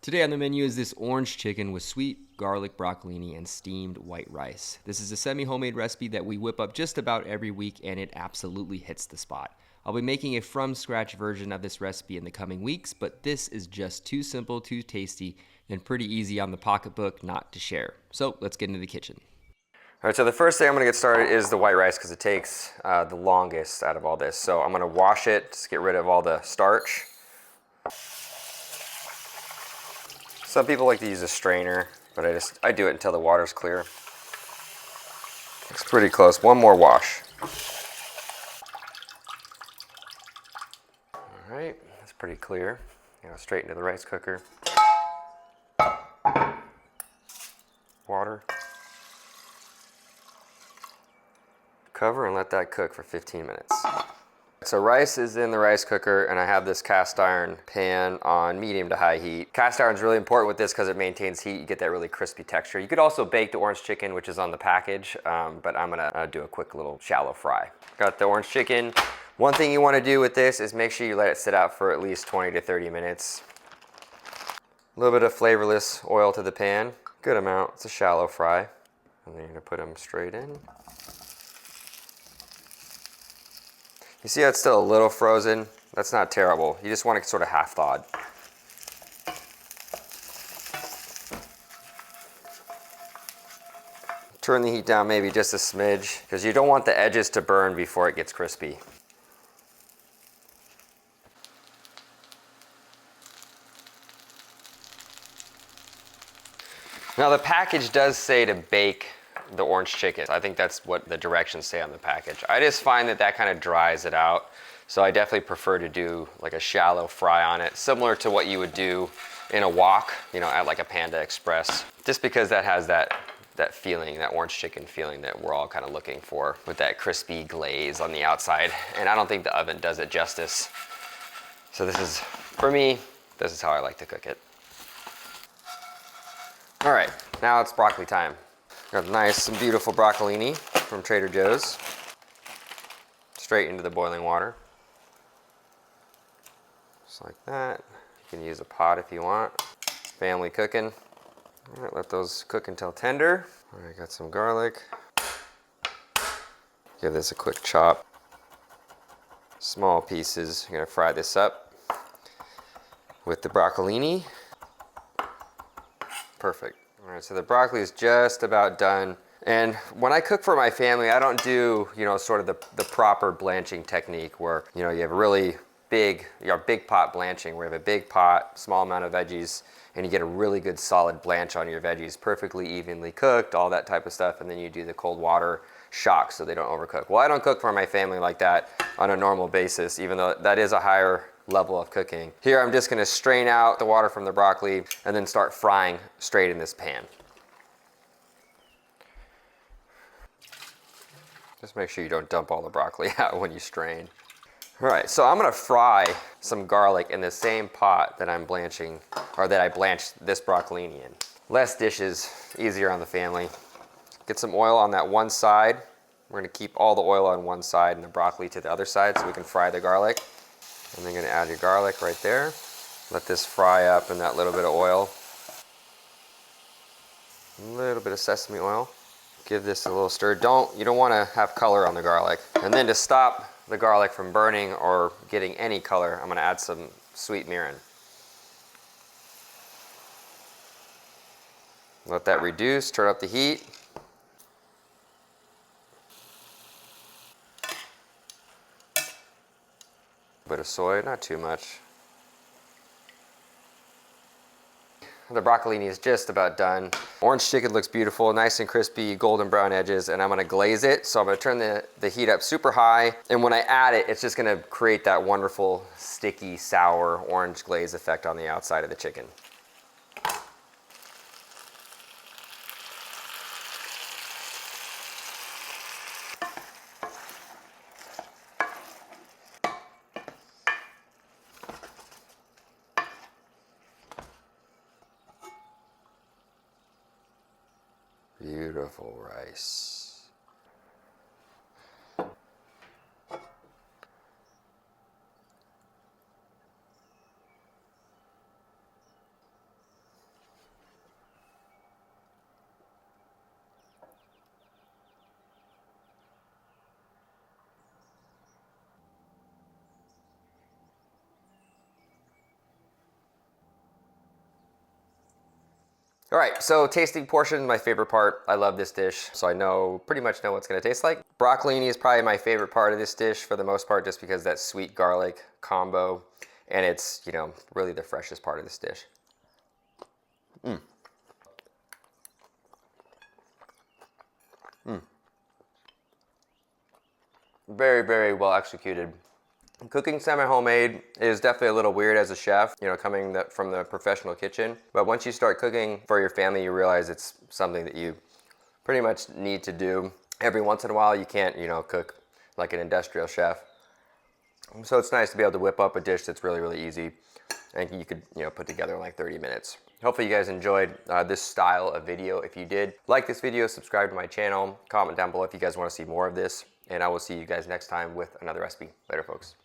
Today on the menu is this orange chicken with sweet garlic broccolini and steamed white rice. This is a semi-homemade recipe that we whip up just about every week, and it absolutely hits the spot. I'll be making a from-scratch version of this recipe in the coming weeks, but this is just too simple, too tasty, and pretty easy on the pocketbook not to share. So let's get into the kitchen. All right, so the first thing I'm gonna get started is the white rice because it takes the longest out of all this. So I'm gonna wash it, just get rid of all the starch. Some people like to use a strainer, but I do it until the water's clear. It's pretty close. One more wash. All right, that's pretty clear. Go straight into the rice cooker. Water. Cover and let that cook for 15 minutes. So rice is in the rice cooker, and I have this cast iron pan on medium to high heat. Cast iron is really important with this because it maintains heat. You get that really crispy texture. You could also bake the orange chicken, which is on the package, but I'm gonna do a quick little shallow fry. Got the orange chicken. One thing you wanna do with this is make sure you let it sit out for at least 20 to 30 minutes. A little bit of flavorless oil to the pan. Good amount, it's a shallow fry. And then you're gonna put them straight in. You see how it's still a little frozen? That's not terrible. You just want it sort of half thawed. Turn the heat down maybe just a smidge because you don't want the edges to burn before it gets crispy. Now the package does say to bake the orange chicken. I think that's what the directions say on the package. I just find that that kind of dries it out. So I definitely prefer to do like a shallow fry on it, similar to what you would do in a wok, you know, at like a Panda Express, just because that has that feeling, that orange chicken feeling that we're all kind of looking for with that crispy glaze on the outside. And I don't think the oven does it justice. So this is, for me, this is how I like to cook it. All right, now it's broccoli time. Got nice and beautiful broccolini from Trader Joe's. Straight into the boiling water. Just like that. You can use a pot if you want. Family cooking. All right, let those cook until tender. All right, got some garlic. Give this a quick chop. Small pieces. You're gonna fry this up with the broccolini. Perfect. All right, so the broccoli is just about done. And when I cook for my family, I don't do, you know, sort of the proper blanching technique where, you know, you have a really big, big pot blanching where you have a big pot, small amount of veggies, and you get a really good solid blanch on your veggies, perfectly evenly cooked, all that type of stuff, and then you do the cold water shock so they don't overcook. Well, I don't cook for my family like that on a normal basis, even though that is a higher level of cooking. Here I'm just gonna strain out the water from the broccoli and then start frying straight in this pan. Just make sure you don't dump all the broccoli out when you strain. All right, so I'm gonna fry some garlic in the same pot that I'm blanching, or that I blanched this broccolini in. Less dishes, easier on the family. Get some oil on that one side. We're gonna keep all the oil on one side and the broccoli to the other side so we can fry the garlic. And then you're gonna add your garlic right there. Let this fry up in that little bit of oil. A little bit of sesame oil. Give this a little stir. You don't wanna have color on the garlic. And then to stop the garlic from burning or getting any color, I'm gonna add some sweet mirin. Let that reduce, turn up the heat. Bit of soy, not too much. The broccolini is just about done. Orange chicken looks beautiful, nice and crispy, golden brown edges, and I'm gonna glaze it. So I'm gonna turn the heat up super high, and when I add it, it's just gonna create that wonderful, sticky, sour, orange glaze effect on the outside of the chicken. Beautiful rice. All right, so tasting portion, my favorite part. I love this dish, so I pretty much know what it's gonna taste like. Broccolini is probably my favorite part of this dish for the most part, just because that sweet garlic combo, and it's, you know, really the freshest part of this dish. Very, very well executed. Cooking semi-homemade is definitely a little weird as a chef, you know, coming from the professional kitchen. But once you start cooking for your family, you realize it's something that you pretty much need to do every once in a while. You can't, you know, cook like an industrial chef. So it's nice to be able to whip up a dish that's really, really easy and you could, you know, put together in like 30 minutes. Hopefully you guys enjoyed this style of video. If you did, like this video, subscribe to my channel, comment down below if you guys want to see more of this, and I will see you guys next time with another recipe. Later, folks.